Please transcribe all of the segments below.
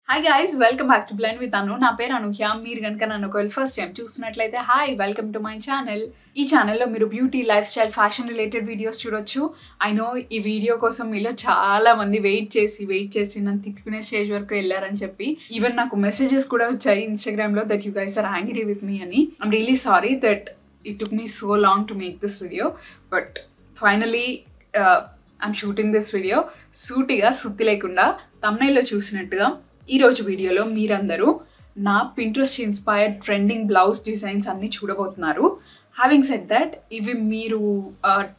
Hi guys, welcome back to Blend with Anu. నా పేరు అనుహ్య. మీరు గనుక నన్ను ఒకవేళ ఫస్ట్ టైం చూస్తున్నట్లయితే hi, welcome to my channel. ఈ ఛానల్లో మీరు beauty, life style, fashion related videos చూడొచ్చు. ఐ నో ఈ వీడియో కోసం మీలో చాలా మంది వెయిట్ చేసి నన్ను తిట్టుకునే స్టేజ్ వరకు వెళ్ళారని చెప్పి ఈవెన్ నాకు మెసేజెస్ కూడా వచ్చాయి ఇన్స్టాగ్రామ్లో that you guys are angry with me అని. I'm really sorry that it took me so long to make this video, but finally I'm shooting this video. సూటిగా సుత్తి లేకుండా తమ్నైల్లో చూసినట్టుగా ఈరోజు వీడియోలో మీరందరూ నా Pinterest inspired trending blouse designs అన్నీ చూడబోతున్నారు. హ్యావింగ్ సెడ్ దట్ ఇవి మీరు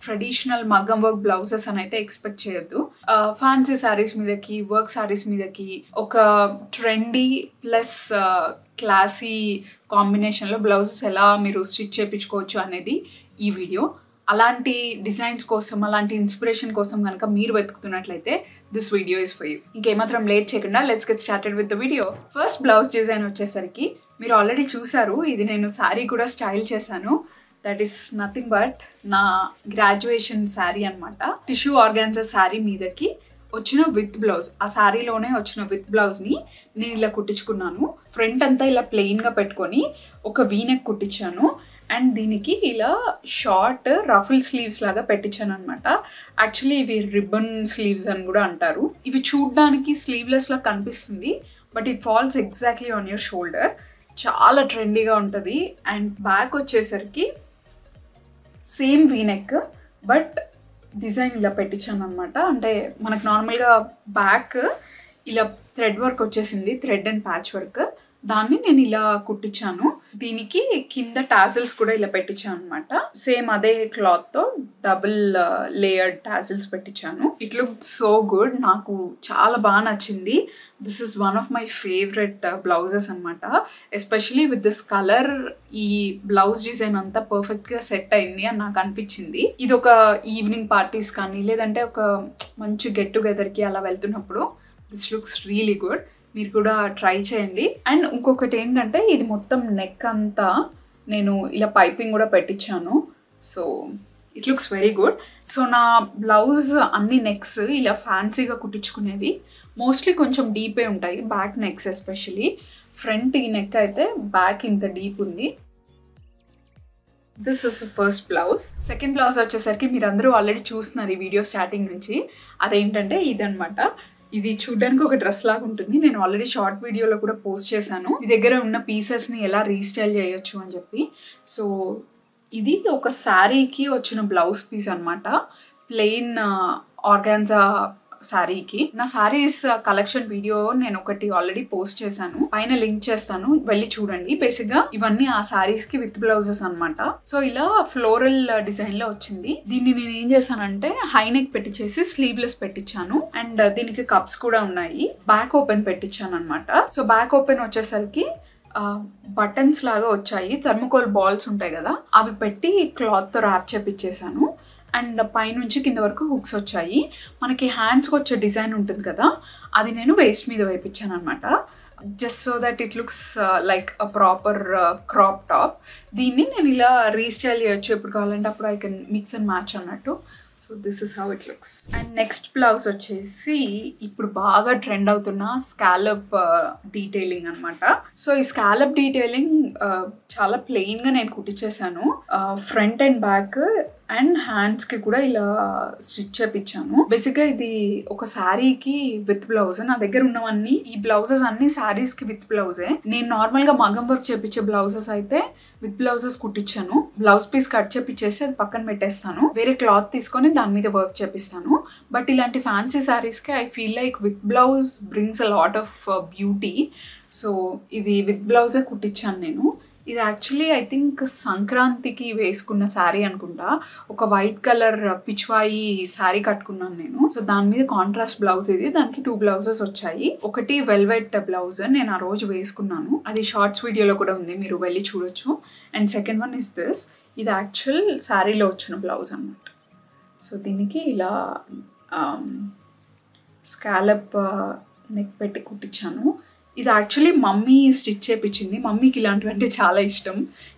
ట్రెడిషనల్ మగ్గం వర్క్ బ్లౌజెస్ అని అయితే ఎక్స్పెక్ట్ చేయొద్దు. ఫ్యాన్సీ శారీస్ మీదకి, వర్క్ శారీస్ మీదకి ఒక ట్రెండీ ప్లస్ క్లాసీ కాంబినేషన్లో బ్లౌజెస్ ఎలా మీరు స్టిచ్ చేయించుకోవచ్చు అనేది ఈ వీడియో. అలాంటి డిజైన్స్ కోసం, అలాంటి ఇన్స్పిరేషన్ కోసం కనుక మీరు వెతుకుతున్నట్లయితే this video is for you. ఇంకేమాత్రం లేట్ చేయకుండా let's get started with the video. First blouse design వచ్చేసరికి మీరు ఆల్రెడీ చూసారు, ఇది నేను శారీ కూడా స్టైల్ చేశాను. దట్ ఈస్ నథింగ్ బట్ నా గ్రాడ్యుయేషన్ శారీ అనమాట. టిష్యూ ఆర్గాన్జా శారీ మీదకి వచ్చిన విత్ బ్లౌజ్, ఆ శారీలోనే వచ్చిన విత్ బ్లౌజ్ని నేను ఇలా కుట్టించుకున్నాను. ఫ్రంట్ అంతా ఇలా ప్లెయిన్గా పెట్టుకొని ఒక వీనెక్ కుట్టించాను అండ్ దీనికి ఇలా షార్ట్ రఫుల్ స్లీవ్స్ లాగా పెట్టించాను అనమాట. యాక్చువల్లీ ఇవి రిబ్బన్ స్లీవ్స్ అని కూడా అంటారు. ఇవి చూడడానికి స్లీవ్లెస్ లా కనిపిస్తుంది, but it falls exactly on your shoulder. చాలా ట్రెండీగా ఉంటుంది. అండ్ బ్యాక్ వచ్చేసరికి సేమ్ వీనెక్ బట్ డిజైన్ ఇలా పెట్టించాను అనమాట. అంటే మనకు నార్మల్గా బ్యాక్ ఇలా థ్రెడ్ వర్క్ వచ్చేసింది, థ్రెడ్ అండ్ ప్యాచ్ వర్క్. దాన్ని నేను ఇలా కుట్టించాను. దీనికి కింద టాజిల్స్ కూడా ఇలా పెట్టించాను అనమాట. సేమ్ అదే క్లాత్ తో డబుల్ లేయర్డ్ టాజిల్స్ పెట్టించాను. ఇట్ లుక్ సో గుడ్, నాకు చాలా బాగా నచ్చింది. This is one of my favourite blouses అనమాట. ఎస్పెషలీ విత్ దిస్ కలర్ ఈ బ్లౌజ్ డిజైన్ అంతా పర్ఫెక్ట్ గా సెట్ అయింది అని నాకు అనిపించింది. ఇది ఒక ఈవినింగ్ పార్టీస్ కానీ లేదంటే ఒక మంచి గెట్ టుగెదర్ కి అలా వెళ్తున్నప్పుడు దిస్ లుక్స్ రియలీ గుడ్. మీరు కూడా ట్రై చేయండి. అండ్ ఇంకొకటి ఏంటంటే ఇది మొత్తం నెక్ అంతా నేను ఇలా పైపింగ్ కూడా పెట్టించాను. So it looks very good. So నా బ్లౌజ్ అన్ని నెక్స్ ఇలా ఫ్యాన్సీగా కుట్టించుకునేవి మోస్ట్లీ కొంచెం డీపే ఉంటాయి, బ్యాక్ నెక్స్ ఎస్పెషలీ. ఫ్రంట్ ఈ నెక్ అయితే బ్యాక్ ఇంత డీప్ ఉంది. This is first blouse. Second blouse వచ్చేసరికి మీరు అందరూ ఆల్రెడీ చూస్తున్నారు ఈ వీడియో స్టార్టింగ్ నుంచి. అదేంటంటే ఇదనమాట. ఇది చూడడానికి ఒక డ్రెస్ లాగా ఉంటుంది. నేను ఆల్రెడీ షార్ట్ వీడియోలో కూడా పోస్ట్ చేశాను మీ దగ్గర ఉన్న పీసెస్ని ఎలా రీస్టైల్ చేయొచ్చు అని చెప్పి. సో ఇది ఒక శారీకి వచ్చిన బ్లౌజ్ పీస్ అనమాట, ప్లెయిన్ ఆర్గాన్జా శారీకి. నా శారీస్ కలెక్షన్ వీడియో నేను ఒకటి ఆల్రెడీ పోస్ట్ చేశాను, పైన లింక్ చేస్తాను, వెళ్ళి చూడండి. బేసిక్ గా ఇవన్నీ ఆ శారీస్ కి విత్ బ్లౌజెస్ అనమాట. సో ఇలా ఫ్లోరల్ డిజైన్ లో వచ్చింది. దీన్ని నేను ఏం చేశానంటే హై నెక్ పెట్టించేసి స్లీవ్లెస్ పెట్టించాను. అండ్ దీనికి కప్స్ కూడా ఉన్నాయి. బ్యాక్ ఓపెన్ పెట్టించాను అనమాట. సో బ్యాక్ ఓపెన్ వచ్చేసరికి బటన్స్ లాగా వచ్చాయి, థర్మోకోల్ బాల్స్ ఉంటాయి కదా, అవి పెట్టి క్లాత్ తో ర్యాప్ చేపించేసాను. అండ్ పైనుంచి కింద వరకు హుక్స్ వచ్చాయి. మనకి హ్యాండ్స్కి వచ్చే డిజైన్ ఉంటుంది కదా, అది నేను వేస్ట్ మీద వేయించాను అనమాట. Just so that it looks like a proper crop top. దీన్ని నేను ఇలా రీస్టైల్ చేయొచ్చు, ఎప్పుడు కావాలంటే అప్పుడు I can mix and match అన్నట్టు. So this is how it looks. And next blouse వచ్చేసి ఇప్పుడు బాగా ట్రెండ్ అవుతున్న స్కాలప్ డీటెయిలింగ్ అనమాట. సో ఈ స్కాలప్ డీటెయిలింగ్ చాలా ప్లెయిన్గా నేను కుట్టించేసాను. ఫ్రంట్ అండ్ బ్యాక్ అండ్ హ్యాండ్స్కి కూడా ఇలా స్టిచ్ చేపించాను. బేసిక్గా ఇది ఒక శారీకి విత్ బ్లౌజ్. నా దగ్గర ఉన్నవన్నీ ఈ బ్లౌజెస్ అన్ని శారీస్కి విత్ బ్లౌజే. నేను నార్మల్గా మగం వర్క్ చేపించే బ్లౌజెస్ అయితే విత్ బ్లౌజెస్ కుట్టించాను. బ్లౌజ్ పీస్ కట్ చేపించేసి అది పక్కన పెట్టేస్తాను, వేరే క్లాత్ తీసుకొని దాని మీద వర్క్ చేపిస్తాను. బట్ ఇలాంటి ఫ్యాన్సీ శారీస్కి I feel like with blouse brings a lot of beauty. So ఇది విత్ బ్లౌజే కుట్టించాను నేను. ఇది యాక్చువల్లీ ఐ థింక్ సంక్రాంతికి వేసుకున్న శారీ అనుకుంటా. ఒక వైట్ కలర్ పిచ్వాయి శారీ కట్టుకున్నాను నేను. సో దాని మీద కాంట్రాస్ట్ బ్లౌజ్ ఇది. దానికి 2 బ్లౌజెస్ వచ్చాయి. ఒకటి వెల్వెట్ బ్లౌజ్ నేను ఆ రోజు వేసుకున్నాను, అది షార్ట్స్ వీడియోలో కూడా ఉంది, మీరు వెళ్ళి చూడొచ్చు. And second one is this. ఇది యాక్చువల్ శారీలో వచ్చిన బ్లౌజ్ అన్నమాట. సో దీనికి ఇలా స్కాలప్ నెక్ పెట్టి కుట్టించాను. ఇది యాక్చువల్లీ మమ్మీ స్టిచ్ చేయించింది. మమ్మీకి ఇలాంటివంటే చాలా ఇష్టం,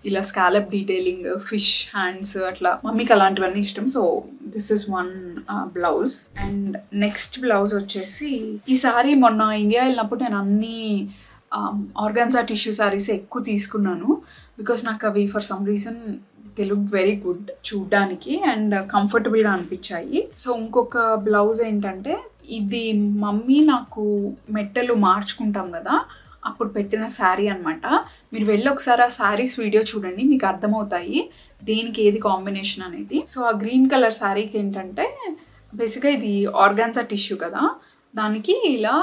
ఇలా స్కాలప్ డీటెయిలింగ్, ఫిష్ హ్యాండ్స్, అట్లా మమ్మీకి అలాంటివన్నీ ఇష్టం. So this is one blouse. And next blouse వచ్చేసి ఈ సారీ మొన్న ఇండియా వెళ్ళినప్పుడు నేను అన్ని ఆర్గాన్జా టిష్యూ సారీస్ ఎక్కువ తీసుకున్నాను బికాస్ నాకు అవి for some reason they look very good చూడ్డానికి అండ్ కంఫర్టబుల్గా అనిపించాయి. సో ఇంకొక బ్లౌజ్ ఏంటంటే ఇది మమ్మీ నాకు మెట్టలు మార్చుకుంటాం కదా అప్పుడు పెట్టిన శారీ అనమాట. మీరు వెళ్ళి ఒకసారి ఆ శారీస్ వీడియో చూడండి, మీకు అర్థమవుతాయి దేనికి ఏది కాంబినేషన్ అనేది. సో ఆ గ్రీన్ కలర్ శారీకి ఏంటంటే బేసిక్గా ఇది ఆర్గాన్జా టిష్యూ కదా, దానికి ఇలా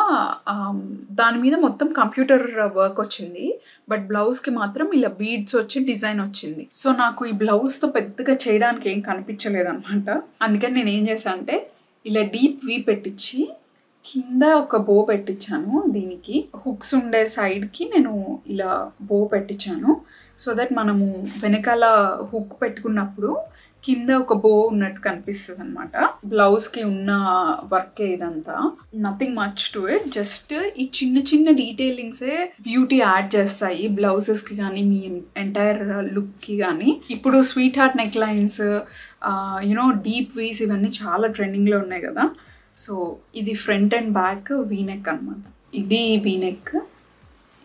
దాని మీద మొత్తం కంప్యూటర్ వర్క్ వచ్చింది, బట్ బ్లౌజ్కి మాత్రం ఇలా బీడ్స్ వచ్చి డిజైన్ వచ్చింది. సో నాకు ఈ బ్లౌజ్తో పెద్దగా చేయడానికి ఏం కనిపించలేదు అనమాట. అందుకని నేను ఏం చేశాను అంటే ఇలా డీప్ వీ పెట్టించి కింద ఒక బో పెట్టించాను. దీనికి హుక్స్ ఉండే సైడ్కి నేను ఇలా బో పెట్టించాను సో దట్ మనము వెనకాల హుక్ పెట్టుకున్నప్పుడు కింద ఒక బో ఉన్నట్టు కనిపిస్తుంది అనమాట. బ్లౌజ్కి ఉన్న వర్కే ఇదంతా, nothing much to it. Just ఈ చిన్న చిన్న డీటెయిలింగ్సే బ్యూటీ యాడ్ చేస్తాయి బ్లౌజెస్కి కానీ మీ ఎంటైర్ లుక్కి కానీ. ఇప్పుడు sweetheart neck lines, you know deep Vs ఇవన్నీ చాలా ట్రెండింగ్లో ఉన్నాయి కదా. సో ఇది ఫ్రంట్ అండ్ బ్యాక్ వీనెక్ అనమాట. ఇది వీనెక్,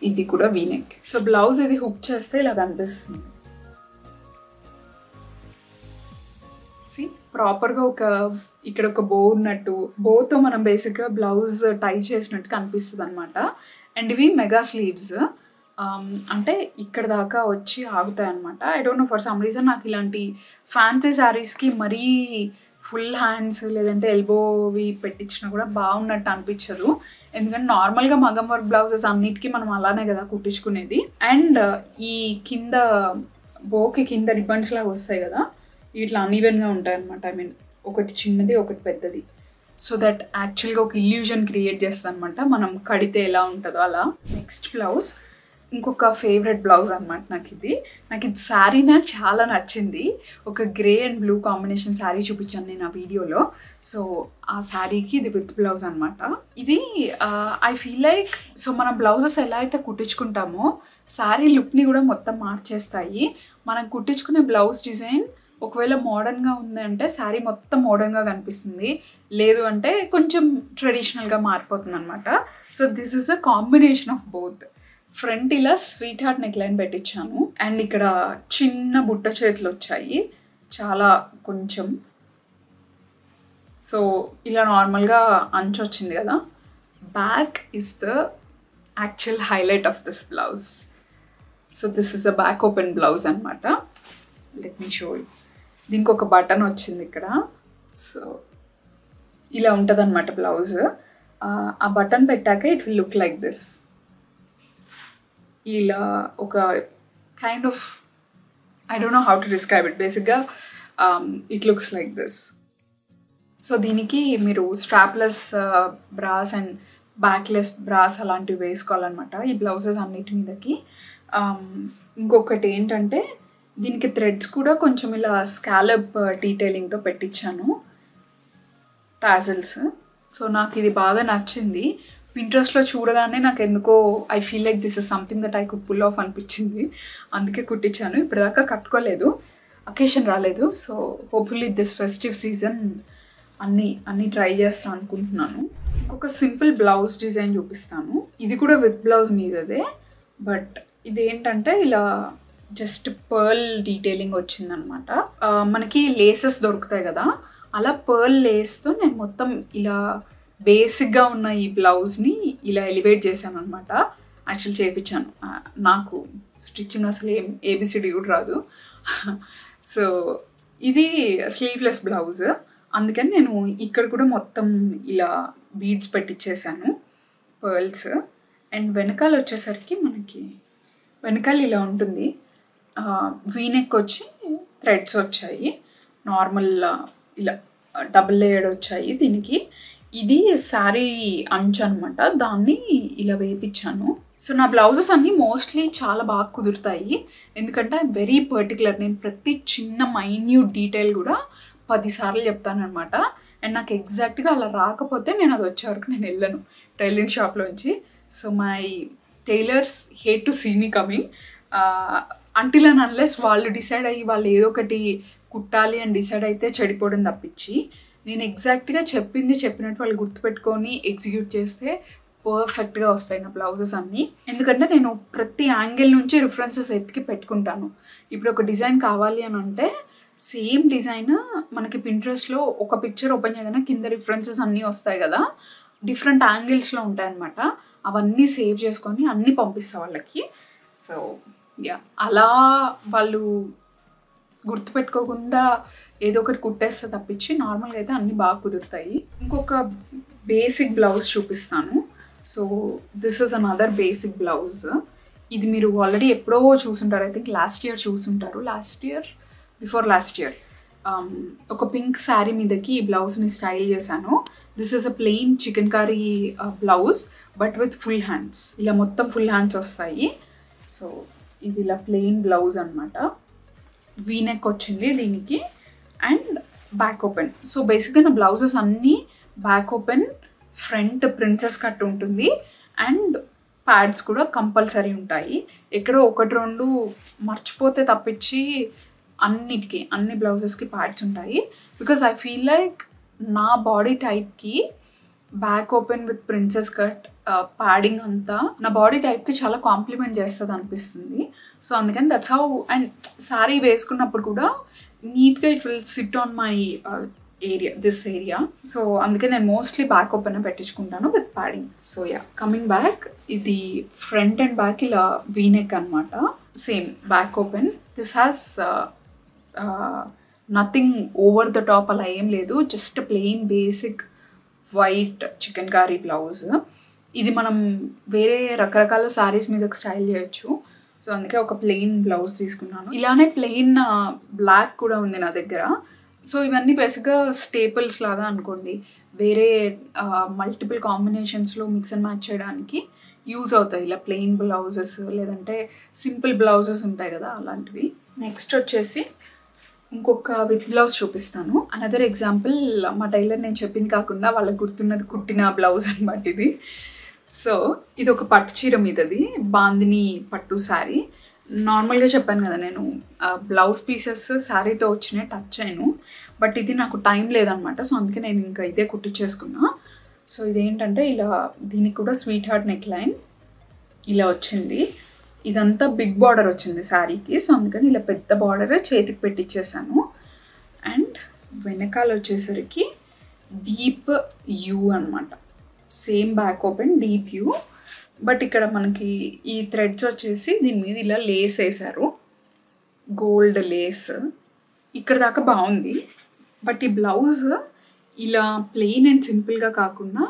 ఇది కూడా వీనెక్. సో బ్లౌజ్ ఇది హుక్ చేస్తే ఇలా కనిపిస్తుంది. ప్రాపర్గా ఇక్కడ ఒక బో ఉన్నట్టు, బోతో మనం బేసిక్గా బ్లౌజ్ టై చేసినట్టు కనిపిస్తుంది అనమాట. అండ్ ఇవి మెగా స్లీవ్స్, అంటే ఇక్కడ దాకా వచ్చి ఆగుతాయి అనమాట. I don't no for some reason నాకు ఇలాంటి ఫ్యాన్సీ శారీస్కి మరీ ఫుల్ హ్యాండ్స్ లేదంటే ఎల్బోవి పెట్టించినా కూడా బాగున్నట్టు అనిపించదు. ఎందుకంటే నార్మల్గా మగం వర్క్ బ్లౌజెస్ అన్నిటికీ మనం అలానే కదా కుట్టించుకునేది. అండ్ ఈ కింద బోకి కింద రిబ్బన్స్ లాగా వస్తాయి కదా, ఇట్లా అన్ఈవెన్గా ఉంటాయి అనమాట. ఐ మీన్ ఒకటి చిన్నది ఒకటి పెద్దది. సో దట్ యాక్చువల్గా ఒక ఇల్యూజన్ క్రియేట్ చేస్తుంది అనమాట, మనం కడితే ఎలా ఉంటుందో అలా. నెక్స్ట్ బ్లౌజ్ ఇంకొక ఫేవరెట్ బ్లౌజ్ అనమాట నాకు ఇది శారీ నాకు చాలా నచ్చింది. ఒక grey and blue combination sari చూపించాను నేను ఆ వీడియోలో. సో ఆ శారీకి ఇది విత్ బ్లౌజ్ అనమాట. ఇది ఐ ఫీల్ లైక్ సో మనం బ్లౌజెస్ ఎలా అయితే కుట్టించుకుంటామో శారీ లుక్ని కూడా మొత్తం మార్చేస్తాయి. మనం కుట్టించుకునే బ్లౌజ్ డిజైన్ ఒకవేళ మోడర్న్గా ఉందంటే శారీ మొత్తం మోడర్న్గా కనిపిస్తుంది, లేదు అంటే కొంచెం ట్రెడిషనల్గా మారిపోతుంది అనమాట. So this is a combination of both. Front ఇలా స్వీట్ హార్ట్ నెక్ లైన్ పెట్టించాను అండ్ ఇక్కడ చిన్న బుట్ట చేతులు వచ్చాయి చాలా కొంచెం. సో ఇలా నార్మల్గా అంచు వచ్చింది కదా. Back is the actual highlight of this blouse. So this is a back open blouse అనమాట. Let me show you. దీనికి ఒక బటన్ వచ్చింది ఇక్కడ. సో ఇలా ఉంటుంది అనమాట బ్లౌజ్. ఆ బటన్ పెట్టాక it will look like this. ఇలా ఒక kind of I don't know how to describe it. బేసిక్గా it looks like this. So దీనికి మీరు strapless bras and backless bras అలాంటివి వేసుకోవాలన్నమాట ఈ బ్లౌజెస్ అన్నిటి మీదకి. ఇంకొకటి ఏంటంటే దీనికి థ్రెడ్స్ కూడా కొంచెం ఇలా స్కాలప్ డీటెయిలింగ్తో పెట్టించాను, టాజిల్స్. సో నాకు ఇది బాగా నచ్చింది. పింట్రెస్ట్లో చూడగానే నాకు ఎందుకో I feel like this is something that I could pull off అనిపించింది, అందుకే కుట్టించాను. ఇప్పటిదాకా కట్టుకోలేదు, అకేషన్ రాలేదు. So hopefully this festive season అన్నీ ట్రై చేస్తాను అనుకుంటున్నాను. ఇంకొక సింపుల్ బ్లౌజ్ డిజైన్ చూపిస్తాను. ఇది కూడా విత్ బ్లౌజ్ మీదదే, బట్ ఇదేంటంటే ఇలా జస్ట్ పర్ల్ డీటెయిలింగ్ వచ్చిందనమాట. మనకి లేసెస్ దొరుకుతాయి కదా, అలా పర్ల్ లేస్తో నేను మొత్తం ఇలా బేసిక్గా ఉన్న ఈ బ్లౌజ్ని ఇలా ఎలివేట్ చేశాను అనమాట. యాక్చువల్ చేయించాను, నాకు స్టిచ్చింగ్ అసలు ఏబిసిడి కూడా రాదు. సో ఇది స్లీవ్లెస్ బ్లౌజ్, అందుకని నేను ఇక్కడ కూడా మొత్తం ఇలా బీడ్స్ పెట్టించేసాను పర్ల్స్. అండ్ వెనకాల వచ్చేసరికి మనకి వెనకాల ఇలా ఉంటుంది, వీనెక్ వచ్చి థ్రెడ్స్ వచ్చాయి, నార్మల్ ఇలా డబుల్ లేయర్డ్ వచ్చాయి దీనికి. ఇది శారీ అంచు అనమాట, దాన్ని ఇలా వేయించాను. సో నా బ్లౌజెస్ అన్నీ మోస్ట్లీ చాలా బాగా కుదురుతాయి, ఎందుకంటే వెరీ పర్టికులర్. నేను ప్రతి చిన్న మైన్యూట్ డీటెయిల్ కూడా 10 సార్లు చెప్తానమాట. అండ్ నాకు ఎగ్జాక్ట్గా అలా రాకపోతే నేను అది వచ్చే వరకు నేను వెళ్ళను టైలరింగ్ షాప్లోంచి. So my tailors hate to see me coming until and unless వాళ్ళు డిసైడ్ అయ్యి వాళ్ళు ఏదో ఒకటి కుట్టాలి అని డిసైడ్ అయితే చెడిపోవడం తప్పించి, నేను ఎగ్జాక్ట్గా చెప్పినట్టు వాళ్ళు గుర్తుపెట్టుకొని ఎగ్జిక్యూట్ చేస్తే పర్ఫెక్ట్గా వస్తాయి నా బ్లౌజెస్ అన్నీ. ఎందుకంటే నేను ప్రతి యాంగిల్ నుంచి రిఫరెన్సెస్ ఎత్తికి పెట్టుకుంటాను. ఇప్పుడు ఒక డిజైన్ కావాలి అని అంటే సేమ్ డిజైన్ మనకి పింట్రెస్ట్లో ఒక పిక్చర్ ఓపెన్ చేయగానే కింద రిఫరెన్సెస్ అన్నీ వస్తాయి కదా, డిఫరెంట్ యాంగిల్స్లో ఉంటాయన్నమాట. అవన్నీ సేవ్ చేసుకొని అన్నీ పంపిస్తా వాళ్ళకి. సో యా, అలా వాళ్ళు గుర్తుపెట్టుకోకుండా ఏదో ఒకటి కుట్టేస్తే తప్పించి నార్మల్గా అయితే అన్నీ బాగా కుదురుతాయి. ఇంకొక బేసిక్ బ్లౌజ్ చూపిస్తాను. So this is another basic blouse. ఇది మీరు ఆల్రెడీ ఎప్పుడో చూసుంటారు, ఐ థింక్ లాస్ట్ ఇయర్ చూసుంటారు, బిఫోర్ లాస్ట్ ఇయర్. ఒక పింక్ శారీ మీదకి ఈ బ్లౌజ్ని స్టైల్ చేశాను. This is a plain chicken curry blouse but with full hands. ఇలా మొత్తం ఫుల్ హ్యాండ్స్ వస్తాయి. సో ఇది ఇలా ప్లెయిన్ బ్లౌజ్ అనమాట. వీనెక్ వచ్చింది దీనికి అండ్ బ్యాక్ ఓపెన్. సో బేసిక్గా నా బ్లౌజెస్ అన్నీ back open, front princess cut ఉంటుంది అండ్ ప్యాడ్స్ కూడా కంపల్సరీ ఉంటాయి. ఎక్కడో ఒకటి రెండు మర్చిపోతే తప్పించి అన్ని బ్లౌజెస్కి ప్యాడ్స్ ఉంటాయి. బికాజ్ ఐ ఫీల్ లైక్ నా బాడీ టైప్కి back open with princess cut padding అంతా నా బాడీ టైప్కి చాలా కాంప్లిమెంట్ చేస్తుంది అనిపిస్తుంది. సో అందుకని దట్స్ హౌ. అండ్ శారీ వేసుకున్నప్పుడు కూడా నీట్గా it will sit on my this area. So అందుకే నేను మోస్ట్లీ బ్యాక్ ఓపెన్ పెట్టించుకుంటాను with padding. So yeah, coming back, ఇది ఫ్రంట్ అండ్ బ్యాక్ ఇలా వీనెక్ అనమాట. Same back open. This has nothing over the top అలా ఏం లేదు, just plain basic white chikankari blouse. ఇది మనం వేరే రకరకాల శారీస్ మీద స్టైల్ చేయొచ్చు. సో అందుకే ఒక ప్లెయిన్ బ్లౌజ్ తీసుకున్నాను. ఇలానే ప్లెయిన్ బ్లాక్ కూడా ఉంది నా దగ్గర. సో ఇవన్నీ బేసిక్గా స్టేపుల్స్ లాగా అనుకోండి, వేరే మల్టిపుల్ కాంబినేషన్స్లో మిక్స్ అండ్ మ్యాచ్ చేయడానికి యూజ్ అవుతాయి ఇలా ప్లెయిన్ బ్లౌజెస్, లేదంటే సింపుల్ బ్లౌజెస్ ఉంటాయి కదా అలాంటివి. నెక్స్ట్ వచ్చేసి ఇంకొక విత్ బ్లౌజ్ చూపిస్తాను. అనదర్ ఎగ్జాంపుల్, మా టైలర్ నేను చెప్పింది కాకుండా వాళ్ళకి గుర్తున్నది కుట్టిన బ్లౌజ్ అనమాట ఇది. సో ఇది ఒక పట్టు చీర మీదది, బాందిని పట్టు శారీ. నార్మల్గా చెప్పాను కదా నేను బ్లౌజ్ పీసెస్ శారీతో వచ్చినాయి టచ్ అయ్యాను, బట్ ఇది నాకు టైం లేదనమాట. సో అందుకే నేను ఇంకా ఇదే కుట్టించేసుకున్నా. సో ఇదేంటంటే ఇలా దీనికి కూడా స్వీట్ హార్ట్ నెక్ లైన్ ఇలా వచ్చింది. ఇదంతా బిగ్ బార్డర్ వచ్చింది శారీకి. సో అందుకని ఇలా పెద్ద బార్డర్ చేతికి పెట్టించేసాను. అండ్ వెనకాల వచ్చేసరికి డీప్ యూ అనమాట. Same back open deep you, but ఇక్కడ మనకి ఈ థ్రెడ్స్ వచ్చేసి దీని మీద ఇలా లేస్ వేసారు, గోల్డ్ లేస్. ఇక్కడ దాకా బాగుంది. బట్ ఈ బ్లౌజ్ ఇలా ప్లెయిన్ అండ్ సింపుల్గా కాకుండా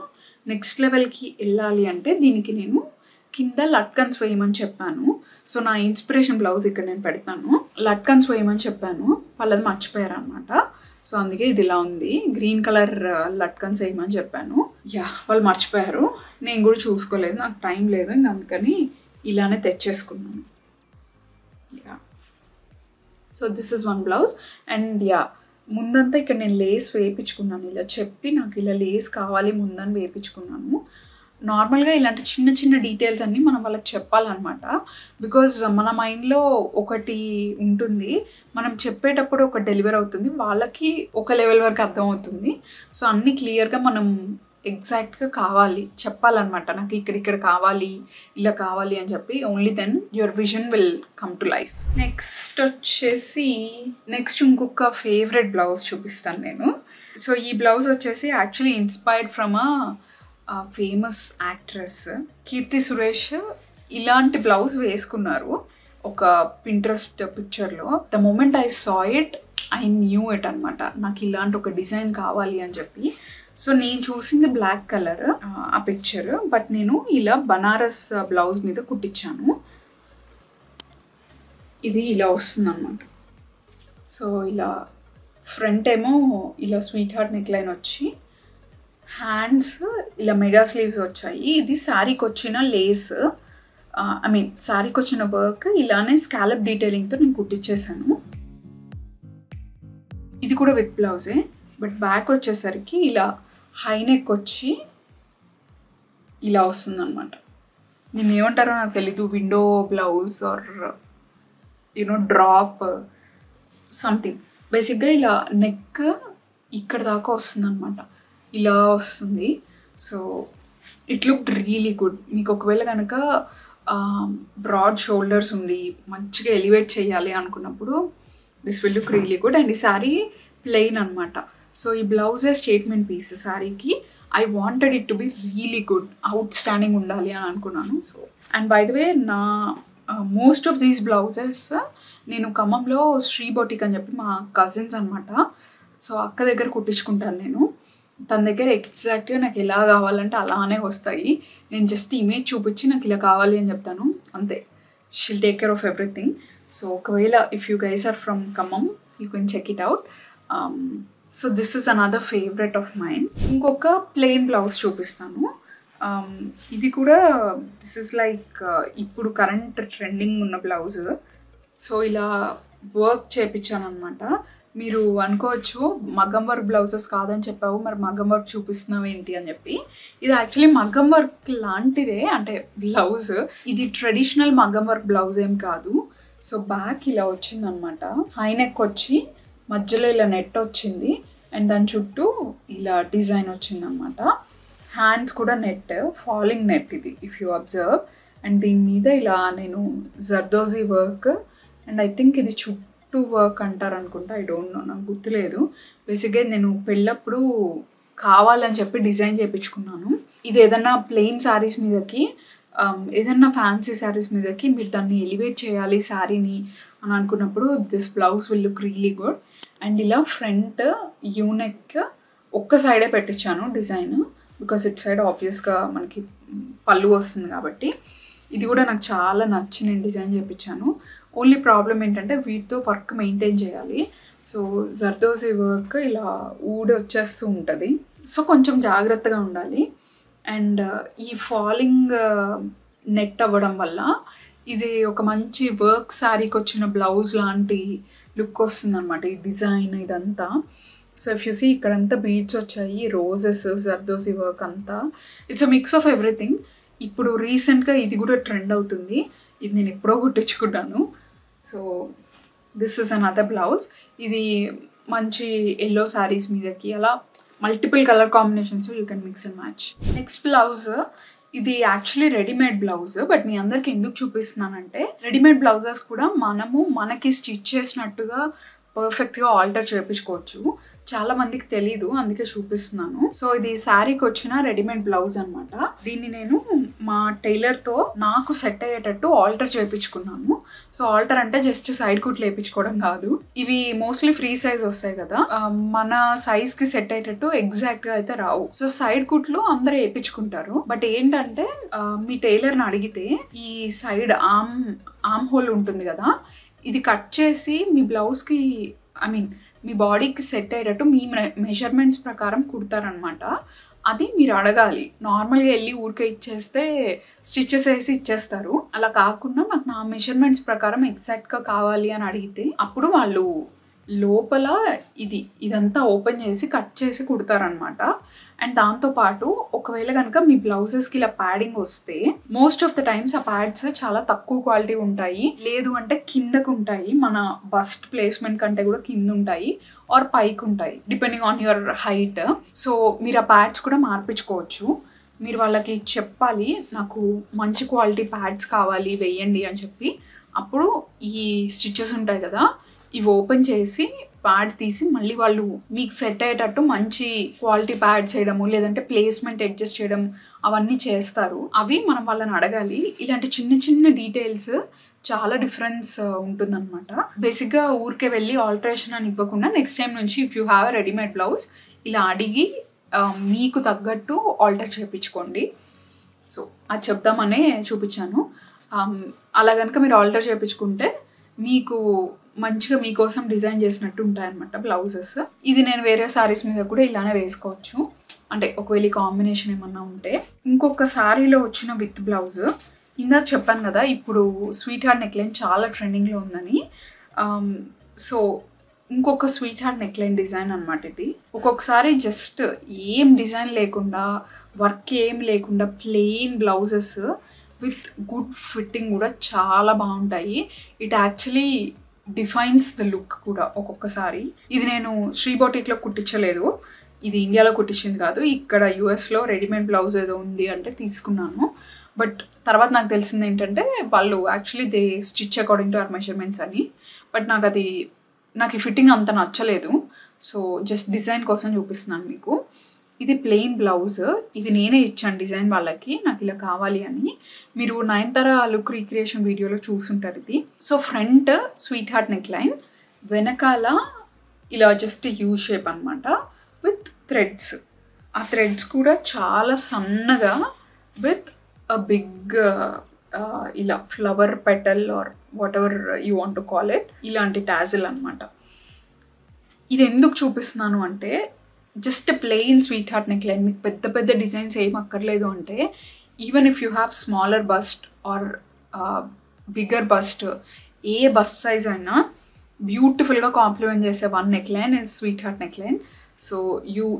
నెక్స్ట్ లెవెల్కి వెళ్ళాలి అంటే దీనికి నేను కింద లట్కన్స్ వేయమని చెప్పాను. సో నా ఇన్స్పిరేషన్ బ్లౌజ్ ఇక్కడ నేను పెడతాను. లట్కన్స్ వేయమని చెప్పాను, వాళ్ళది మర్చిపోయారు అనమాట. సో అందుకే ఇది ఇలా ఉంది. గ్రీన్ కలర్ లట్కన్స్ వేయమని చెప్పాను. యా, వాళ్ళు మర్చిపోయారు. నేను కూడా చూసుకోలేదు, నాకు టైం లేదు, ఇంకా అందుకని ఇలానే తెచ్చేసుకున్నాను. Yeah, so this is one blouse. And yeah, ముందంతా ఇక్కడ నేను లేస్ వేయించుకున్నాను. ఇలా చెప్పి నాకు ఇలా లేస్ కావాలి ముందని వేయించుకున్నాను. నార్మల్గా ఇలాంటి చిన్న చిన్న డీటెయిల్స్ అన్నీ మనం వాళ్ళకి చెప్పాలన్నమాట. బికాజ్ మన మైండ్లో ఒకటి ఉంటుంది, మనం చెప్పేటప్పుడు ఒక డెలివర్ అవుతుంది, వాళ్ళకి ఒక లెవెల్ వరకు అర్థమవుతుంది. సో అన్నీ క్లియర్గా మనం ఎగ్జాక్ట్గా కావాలి చెప్పాలన్నమాట. నాకు ఇక్కడ కావాలి, ఇలా కావాలి అని చెప్పి only then your vision will come to life. Next వచ్చేసి ఇంకొక ఫేవరెట్ బ్లౌజ్ చూపిస్తాను నేను. సో ఈ బ్లౌజ్ వచ్చేసి actually inspired from famous actress Keerthy Suresh. ఇలాంటి బ్లౌజ్ వేసుకున్నారు ఒక పింట్రెస్ట్ పిక్చర్లో. The moment I saw it I knew it అనమాట, నాకు ఇలాంటి ఒక డిజైన్ కావాలి అని చెప్పి. సో నేను చూసింది బ్లాక్ కలర్ ఆ పిక్చర్, బట్ నేను ఇలా బనారస్ బ్లౌజ్ మీద కుట్టించాను. ఇది ఇలా వస్తుంది అనమాట. సో ఇలా ఫ్రంట్ ఏమో ఇలా స్వీట్ హార్ట్ నెక్ లైన్ వచ్చి, హ్యాండ్స్ ఇలా మెగా స్లీవ్స్ వచ్చాయి. ఇది శారీకి వచ్చిన లేస్, శారీకి వచ్చిన వర్క్ ఇలానే స్కాలప్ డీటెయిలింగ్తో నేను కుట్టించేసాను. ఇది కూడా విత్ బ్లౌజే, బట్ బ్యాక్ వచ్చేసరికి ఇలా హై నెక్ వచ్చి ఇలా వస్తుందన్నమాట. నేను ఏమంటారో నాకు తెలీదు, window blouse are drop something, బేసిక్గా ఇలా నెక్ ఇక్కడ దాకా వస్తుంది అనమాట, ఇలా వస్తుంది. So it look really good. మీకు ఒకవేళ కనుక బ్రాడ్ షోల్డర్స్ ఉండి మంచిగా ఎలివేట్ చేయాలి అనుకున్నప్పుడు this will look really good. And ఈ శారీ ప్లెయిన్ అనమాట. సో ఈ బ్లౌజే స్టేట్మెంట్ పీస్ శారీకి. I wanted it to be really good, out standing ఉండాలి అని అనుకున్నాను. So and by the way నా మోస్ట్ ఆఫ్ దీస్ బ్లౌజెస్ నేను ఖమ్మంలో శ్రీ బొటిక్ అని చెప్పి మా కజిన్స్ అనమాట, సో అక్క దగ్గర కుట్టించుకుంటాను నేను. తన దగ్గర ఎగ్జాక్ట్గా నాకు ఎలా కావాలంటే అలానే వస్తాయి. నేను జస్ట్ ఇమేజ్ చూపించి నాకు ఇలా కావాలి అని చెప్తాను అంతే. She'll take care of everything. So ఒకవేళ if you guys are from Khammam you can check it out. So this is another favourite of mind. ఇంకొక ప్లెయిన్ బ్లౌజ్ చూపిస్తాను. ఇది కూడా దిస్ ఇస్ లైక్ ఇప్పుడు కరెంట్ ట్రెండింగ్ ఉన్న బ్లౌజ్. సో ఇలా work చేయించాను అనమాట. మీరు అనుకోవచ్చు మగ్గం వర్క్ బ్లౌజెస్ కాదని చెప్పావు, మరి మగ్గం వర్క్ చూపిస్తున్నావు ఏంటి అని చెప్పి. ఇది యాక్చువల్లీ మగ్గం వర్క్ లాంటిదే, అంటే బ్లౌజ్. ఇది ట్రెడిషనల్ మగ్గం వర్క్ బ్లౌజ్ ఏం కాదు. సో బ్యాక్ ఇలా వచ్చింది అనమాట, హై నెక్ వచ్చి మధ్యలో ఇలా నెట్ వచ్చింది అండ్ దాని చుట్టూ ఇలా డిజైన్ వచ్చింది అనమాట. హ్యాండ్స్ కూడా నెట్, ఫాలింగ్ నెట్ ఇది ఇఫ్ యూ అబ్జర్వ్. అండ్ దీని మీద ఇలా నేను zardozi work and I think ఇది చుట్టూ వర్క్ అంటారు అనుకుంటా, ఐ డోంట్ నో, నాకు గుర్తులేదు. బేసిక్గా నేను పెళ్ళప్పుడు కావాలని చెప్పి డిజైన్ చేయించుకున్నాను. ఇది ఏదన్నా ప్లెయిన్ శారీస్ మీదకి, ఏదన్నా ఫ్యాన్సీ శారీస్ మీదకి మీరు దాన్ని ఎలివేట్ చేయాలి శారీని అని అనుకున్నప్పుడు this blouse will look really good. And ఇలా ఫ్రంట్ యూనెక్ ఒక్క సైడే పెట్టించాను డిజైన్, బికాస్ ఇట్ సైడ్ ఆబ్వియస్గా మనకి పళ్ళు వస్తుంది కాబట్టి. ఇది కూడా నాకు చాలా నచ్చి నేను డిజైన్ చేయించాను. ఓన్లీ ప్రాబ్లం ఏంటంటే వీటితో వర్క్ మెయింటైన్ చేయాలి. సో జర్దోజీ వర్క్ ఇలా ఊడి వచ్చేస్తూ ఉంటుంది, సో కొంచెం జాగ్రత్తగా ఉండాలి. అండ్ ఈ ఫాలింగ్ నెట్ అవ్వడం వల్ల ఇది ఒక మంచి వర్క్ శారీకి వచ్చిన బ్లౌజ్ లాంటి లుక్ వస్తుంది అనమాట ఈ డిజైన్ ఇదంతా. సో ఇఫ్ యూ సీ ఇక్కడంతా బీడ్స్ వచ్చాయి, రోజెస్, జర్దోజీ వర్క్ అంతా. It's a mix of everything. ఇప్పుడు రీసెంట్గా ఇది కూడా ట్రెండ్ అవుతుంది, ఇది నేను ఎప్పుడో కుట్టించుకున్నాను. So this is another blouse. ఇది మంచి ఎల్లో శారీస్ మీదకి అలా multiple colour combinations you can mix and match. Next blouse ఇది యాక్చువల్లీ రెడీమేడ్ బ్లౌజ్, బట్ మీ అందరికి ఎందుకు చూపిస్తున్నానంటే రెడీమేడ్ బ్లౌజెస్ కూడా మనకి స్టిచ్ చేసినట్టుగా పర్ఫెక్ట్గా ఆల్టర్ చేయించుకోవచ్చు. చాలా మందికి తెలీదు, అందుకే చూపిస్తున్నాను. సో ఇది శారీకి వచ్చిన రెడీమేడ్ బ్లౌజ్ అనమాట. దీన్ని నేను మా టైలర్తో నాకు సెట్ అయ్యేటట్టు ఆల్టర్ చేయించుకున్నాను. సో ఆల్టర్ అంటే జస్ట్ సైడ్ కుట్లు వేయించుకోవడం కాదు. ఇవి మోస్ట్లీ ఫ్రీ సైజ్ వస్తాయి కదా, మన సైజ్కి సెట్ అయ్యేటట్టు ఎగ్జాక్ట్గా అయితే రావు. సో సైడ్ కుట్లు అందరూ వేయించుకుంటారు. బట్ ఏంటంటే మీ టైలర్ని అడిగితే ఈ సైడ్ ఆర్మ్ హోల్ ఉంటుంది కదా, ఇది కట్ చేసి మీ బ్లౌజ్కి మీ బాడీకి సెట్ అయ్యేటట్టు మీ మెజర్మెంట్స్ ప్రకారం కుడతారనమాట. అది మీరు అడగాలి. నార్మల్గా వెళ్ళి ఊరికే ఇచ్చేస్తే స్టిచెస్ వేసి ఇచ్చేస్తారు. అలా కాకుండా నాకు నా మెజర్మెంట్స్ ప్రకారం ఎగ్జాక్ట్గా కావాలి అని అడిగితే అప్పుడు వాళ్ళు లోపల ఇదంతా ఓపెన్ చేసి కట్ చేసి కుడతారనమాట. అండ్ దాంతోపాటు ఒకవేళ కనుక మీ బ్లౌజెస్కి ఇలా ప్యాడింగ్ వస్తే మోస్ట్ ఆఫ్ ద టైమ్స్ ఆ ప్యాడ్స్ చాలా తక్కువ క్వాలిటీ ఉంటాయి, లేదు అంటే కిందకు ఉంటాయి, మన బస్ట్ ప్లేస్మెంట్ కంటే కూడా కింద ఉంటాయి ఆర్ పైకి ఉంటాయి depending on your height. So మీరు ఆ ప్యాడ్స్ కూడా మార్పించుకోవచ్చు. మీరు వాళ్ళకి చెప్పాలి నాకు మంచి క్వాలిటీ ప్యాడ్స్ కావాలి వేయండి అని చెప్పి. అప్పుడు ఈ స్టిచెస్ ఉంటాయి కదా, ఇవి ఓపెన్ చేసి ప్యాడ్ తీసి మళ్ళీ వాళ్ళు మీకు సెట్ అయ్యేటట్టు మంచి క్వాలిటీ ప్యాడ్ చేయడము, లేదంటే ప్లేస్మెంట్ అడ్జస్ట్ చేయడం అవన్నీ చేస్తారు. అవి మనం వాళ్ళని అడగాలి. ఇలాంటి చిన్న చిన్న డీటెయిల్స్ చాలా డిఫరెన్స్ ఉంటుందన్నమాట. బేసిక్గా ఊరికే వెళ్ళి ఆల్టరేషన్ అని ఇవ్వకుండా నెక్స్ట్ టైం నుంచి if you have a readymade blouse ఇలా అడిగి మీకు తగ్గట్టు ఆల్టర్ చేయించుకోండి. సో అది చెప్దామనే చూపించాను. అలా కనుక మీరు ఆల్టర్ చేయించుకుంటే మీకు మంచిగా మీకోసం డిజైన్ చేసినట్టు ఉంటాయన్నమాట బ్లౌజెస్. ఇది నేను వేరే శారీస్ మీద కూడా ఇలానే వేసుకోవచ్చు, అంటే ఒకవేళ కాంబినేషన్ ఏమన్నా ఉంటే. ఇంకొక శారీలో వచ్చిన విత్ బ్లౌజ్ ఇందాక చెప్పాను కదా, ఇప్పుడు స్వీట్ హార్ట్ నెక్లైన్ చాలా ట్రెండింగ్లో ఉందని. సో ఇంకొక స్వీట్ హార్ట్ నెక్లైన్ డిజైన్ అనమాట ఇది. ఒక్కొక్కసారి జస్ట్ ఏం డిజైన్ లేకుండా, వర్క్ ఏం లేకుండా plain blouses with good fitting కూడా చాలా బాగుంటాయి. It actually defines the look కూడా ఒక్కొక్కసారి. ఇది నేను శ్రీ బొటిక్లో కుట్టించలేదు, ఇది ఇండియాలో కుట్టించింది కాదు, ఇక్కడ యూఎస్లో రెడీమేడ్ బ్లౌజ్ ఏదో ఉంది అంటే తీసుకున్నాను. బట్ తర్వాత నాకు తెలిసింది ఏంటంటే వాళ్ళు actually they stitch according to our measurements అని. బట్ నాకు ఈ ఫిట్టింగ్ అంత నచ్చలేదు. సో జస్ట్ డిజైన్ కోసం చూపిస్తున్నాను మీకు. ఇది ప్లెయిన్ బ్లౌజ్, ఇది నేనే ఇచ్చాను డిజైన్ వాళ్ళకి, నాకు ఇలా కావాలి అని. మీరు నయనతార లుక్ రీక్రియేషన్ వీడియోలో చూసుంటారు ఇది. So front sweetheart neck line, వెనకాల ఇలా జస్ట్ యూ షేప్ అనమాట విత్ థ్రెడ్స్. ఆ థ్రెడ్స్ కూడా చాలా సన్నగా విత్ అ బిగ్ ఇలా flower petal or whatever you want to call it, ఇలాంటి టాజిల్ అనమాట. ఇది ఎందుకు చూపిస్తున్నాను అంటే just plain sweetheart neck line, మీకు పెద్ద పెద్ద డిజైన్స్ ఏం అక్కర్లేదు అంటే even if you have smaller bust or bigger bust, ఏ బస్ట్ సైజ్ అయినా బ్యూటిఫుల్గా కాంప్లిమెంట్ చేసే one neck line is sweet heart neck line. So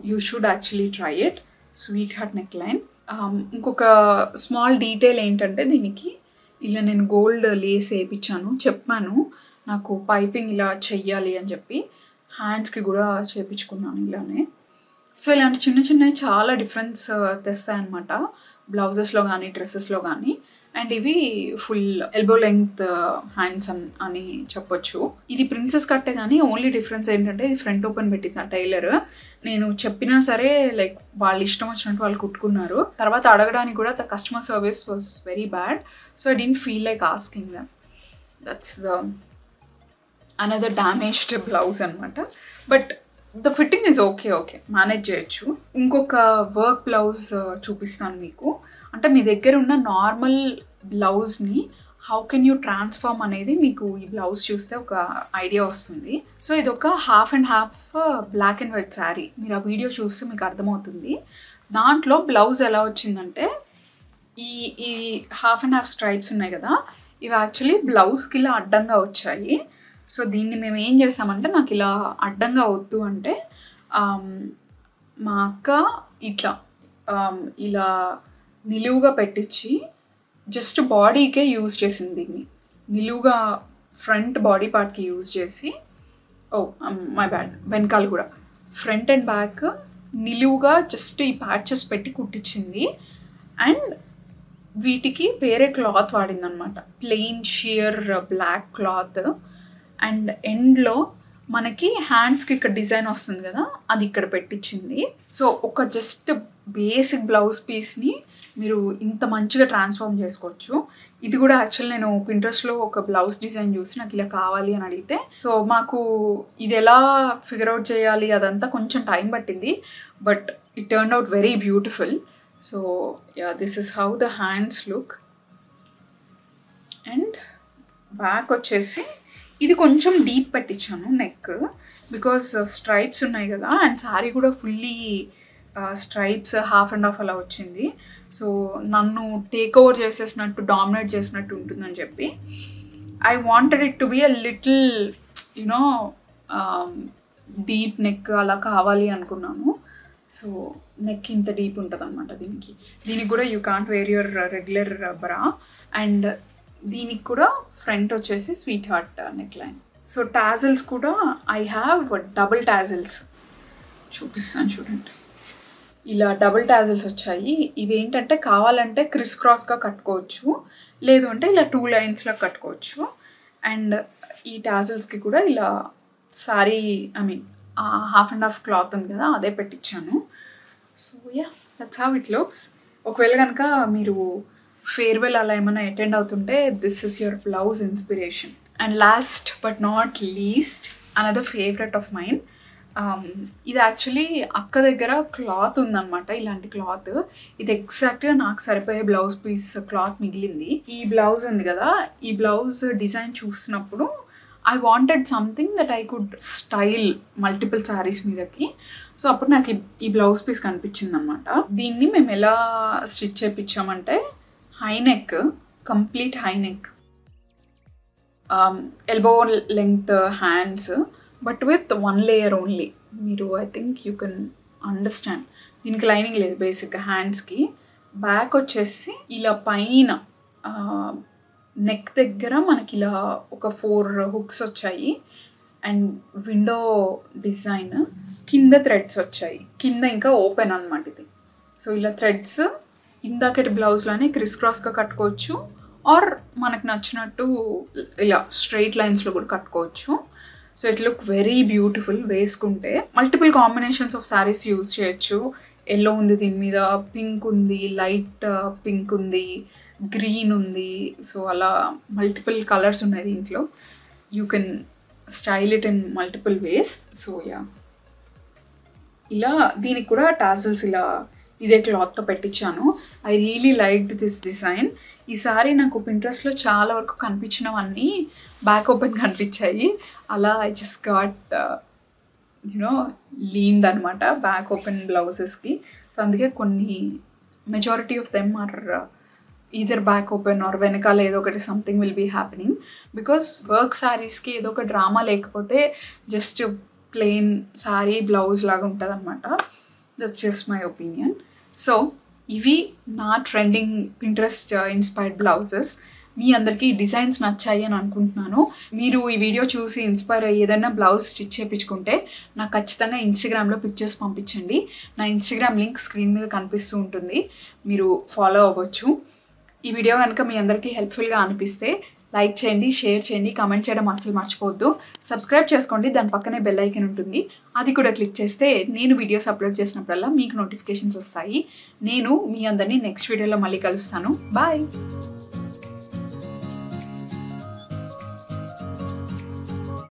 you should actually try it, sweet heart neck line. ఇంకొక small detail ఏంటంటే దీనికి ఇలా నేను gold Lay's వేయించాను, చెప్పాను నాకు పైపింగ్ ఇలా చెయ్యాలి అని చెప్పి. హ్యాండ్స్కి కూడా చేయించుకున్నాను ఇలానే. సో ఇలాంటి చిన్న చిన్నవి చాలా డిఫరెన్స్ తెస్తాయన్నమాట బ్లౌజెస్లో కానీ డ్రెస్సెస్లో కానీ. అండ్ ఇవి ఫుల్ ఎల్బో లెంగ్త్ హ్యాండ్స్ అని చెప్పొచ్చు. ఇది ప్రిన్సెస్ కట్టే కానీ ఓన్లీ డిఫరెన్స్ ఏంటంటే ఇది ఫ్రంట్ ఓపెన్ పెట్టింది ఆ టైలర్. నేను చెప్పినా సరే లైక్ వాళ్ళు ఇష్టం వచ్చినట్టు వాళ్ళు కుట్టుకున్నారు. తర్వాత అడగడానికి కూడా the customer service was very bad. So I don't feel like asking them. That's the another damaged blouse అనమాట. But the fitting is okay, manage చేయొచ్చు. ఇంకొక వర్క్ బ్లౌజ్ చూపిస్తాను మీకు. అంటే మీ దగ్గర ఉన్న నార్మల్ బ్లౌజ్ని హౌ కెన్ యూ ట్రాన్స్ఫార్మ్ అనేది మీకు ఈ బ్లౌజ్ చూస్తే ఒక ఐడియా వస్తుంది. సో ఇది ఒక half and half black and white sari, మీరు ఆ వీడియో చూస్తే మీకు అర్థమవుతుంది. దాంట్లో బ్లౌజ్ ఎలా వచ్చిందంటే ఈ హాఫ్ అండ్ హాఫ్ స్ట్రైప్స్ ఉన్నాయి కదా, ఇవి యాక్చువల్లీ బ్లౌజ్కి ఇలా అడ్డంగా వచ్చాయి. సో దీన్ని మేము ఏం చేసామంటే నాకు ఇలా అడ్డంగా వద్దు అంటే మా అక్క ఇలా నిలువుగా పెట్టించి జస్ట్ బాడీకే యూజ్ చేసింది. దీన్ని నిలువుగా ఫ్రంట్ బాడీ పార్ట్కి యూజ్ చేసి, మై బ్యాడ్, వెనకాల కూడా ఫ్రంట్ అండ్ బ్యాక్ నిలువుగా జస్ట్ ఈ ప్యాచెస్ పెట్టి కుట్టించింది. అండ్ వీటికి వేరే క్లాత్ వాడింది అనమాట, plain sheer black cloth. And ఎండ్లో మనకి హ్యాండ్స్కి ఇక్కడ డిజైన్ వస్తుంది కదా, అది ఇక్కడ పెట్టించింది. సో ఒక జస్ట్ బేసిక్ బ్లౌజ్ పీస్ని మీరు ఇంత మంచిగా ట్రాన్స్ఫార్మ్ చేసుకోవచ్చు. ఇది కూడా యాక్చువల్ నేను పింట్రెస్ట్లో ఒక బ్లౌజ్ డిజైన్ చూసి నాకు ఇలా కావాలి అని అడిగితే, సో మాకు ఇది ఎలా ఫిగర్ అవుట్ చేయాలి అదంతా కొంచెం టైం పట్టింది. But it turn out very beautiful. So yeah, this is how the hands look. And back వచ్చేసి ఇది కొంచెం డీప్ పెట్టించాను నెక్, బికాస్ స్ట్రైప్స్ ఉన్నాయి కదా, అండ్ శారీ కూడా fully stripes half and half అలా వచ్చింది. సో నన్ను టేక్ ఓవర్ చేసేసినట్టు, డామినేట్ చేసినట్టు ఉంటుందని చెప్పి I wanted it to be a little you know deep neck అలా కావాలి అనుకున్నాను. సో నెక్ ఇంత డీప్ ఉంటుంది అనమాట దీనికి కూడా you can't wear your regular bra. And దీనికి కూడా ఫ్రంట్ వచ్చేసి sweetheart neck line. So tassels కూడా ఐ హ్యావ్ డబుల్ టాజిల్స్, చూపిస్తాను చూడండి. ఇలా డబుల్ టాజిల్స్ వచ్చాయి. ఇవి ఏంటంటే కావాలంటే క్రిస్ క్రాస్గా కట్టుకోవచ్చు, లేదు అంటే ఇలా 2 లైన్స్లో కట్టుకోవచ్చు. అండ్ ఈ టాజిల్స్కి కూడా ఇలా sari half and half cloth ఉంది కదా, అదే పెట్టించాను. So yeah, that's how it looks. ఒకవేళ కనుక మీరు ఫేర్వెల్ అలా ఏమైనా అటెండ్ అవుతుంటే this is your blouse inspiration. And last but not least another favourite of mine. ఇది యాక్చువల్లీ అక్క దగ్గర క్లాత్ ఉందన్నమాట, ఇలాంటి క్లాత్. ఇది ఎగ్జాక్ట్గా నాకు సరిపోయే బ్లౌజ్ పీస్ క్లాత్ మిగిలింది. ఈ బ్లౌజ్ ఉంది కదా, ఈ బ్లౌజ్ డిజైన్ చూసినప్పుడు I wanted something that I could style multiple saris మీదకి. సో అప్పుడు నాకు ఈ బ్లౌజ్ పీస్ కనిపించింది అనమాట. దీన్ని మేము ఎలా స్టిచ్ చేయించామంటే high neck, complete high neck, elbow length hands, but with 1 layer only. మీరు I think you can understand. దీనికి లైనింగ్ లేదు బేసిక్గా హ్యాండ్స్కి. బ్యాక్ వచ్చేసి ఇలా పైన నెక్ దగ్గర మనకి ఇలా ఒక 4 హుక్స్ వచ్చాయి అండ్ విండో డిజైన్, కింద థ్రెడ్స్ వచ్చాయి, కింద ఇంకా ఓపెన్ అనమాట ఇది. సో ఇలా థ్రెడ్స్ ఇందాకటి బ్లౌజ్లోనే క్రిస్ క్రాస్గా కట్టుకోవచ్చు ఆర్ మనకు నచ్చినట్టు ఇలా స్ట్రైట్ లైన్స్లో కూడా కట్టుకోవచ్చు. So it look very beautiful. వేసుకుంటే multiple combinations of saris use చేయొచ్చు. ఎల్లో ఉంది దీని మీద, పింక్ ఉంది, లైట్ పింక్ ఉంది, గ్రీన్ ఉంది. సో అలా మల్టిపుల్ కలర్స్ ఉన్నాయి దీంట్లో. You can style it in multiple ways. So yeah, ఇలా దీనికి కూడా టాజిల్స్ ఇలా ఇదే క్లాత్తో పెట్టించాను. I really liked this design. ఈసారి నాకు పింట్రెస్ట్లో చాలా వరకు కనిపించినవన్నీ బ్యాక్ ఓపెన్ కనిపించాయి. అలా ఐ జస్ట్ గాట్ లీన్డ్ అనమాట బ్యాక్ ఓపెన్ బ్లౌజెస్కి. సో అందుకే కొన్ని majority of them are either back open or వెనకాల ఏదో ఒకటి something will be happening. Because work శారీస్కి ఏదో ఒక డ్రామా లేకపోతే జస్ట్ ప్లెయిన్ శారీ బ్లౌజ్ లాగా ఉంటుంది అనమాట. That's just my opinion. So ఇవి నా ట్రెండింగ్ పింట్రెస్ట్ ఇన్స్పైర్డ్ బ్లౌజెస్. మీ అందరికీ డిజైన్స్ నచ్చాయి అని అనుకుంటున్నాను. మీరు ఈ వీడియో చూసి ఇన్స్పైర్ అయ్యి ఏదైనా బ్లౌజ్ స్టిచ్ చేయించుకుంటే నాకు ఖచ్చితంగా ఇన్స్టాగ్రామ్లో పిక్చర్స్ పంపించండి. నా ఇన్స్టాగ్రామ్ లింక్ స్క్రీన్ మీద కనిపిస్తూ ఉంటుంది, మీరు ఫాలో అవ్వచ్చు. ఈ వీడియో కనుక మీ అందరికీ హెల్ప్ఫుల్గా అనిపిస్తే లైక్ చేయండి, షేర్ చేయండి, కామెంట్ చేయడం అస్సలు మర్చిపోవద్దు. సబ్స్క్రైబ్ చేసుకోండి, దాని పక్కనే బెల్ ఐకాన్ ఉంటుంది, అది కూడా క్లిక్ చేస్తే నేను వీడియోస్ అప్లోడ్ చేసినప్పుడల్లా మీకు నోటిఫికేషన్స్ వస్తాయి. నేను మీ అందరినీ నెక్స్ట్ వీడియోలో మళ్ళీ కలుస్తాను. బాయ్.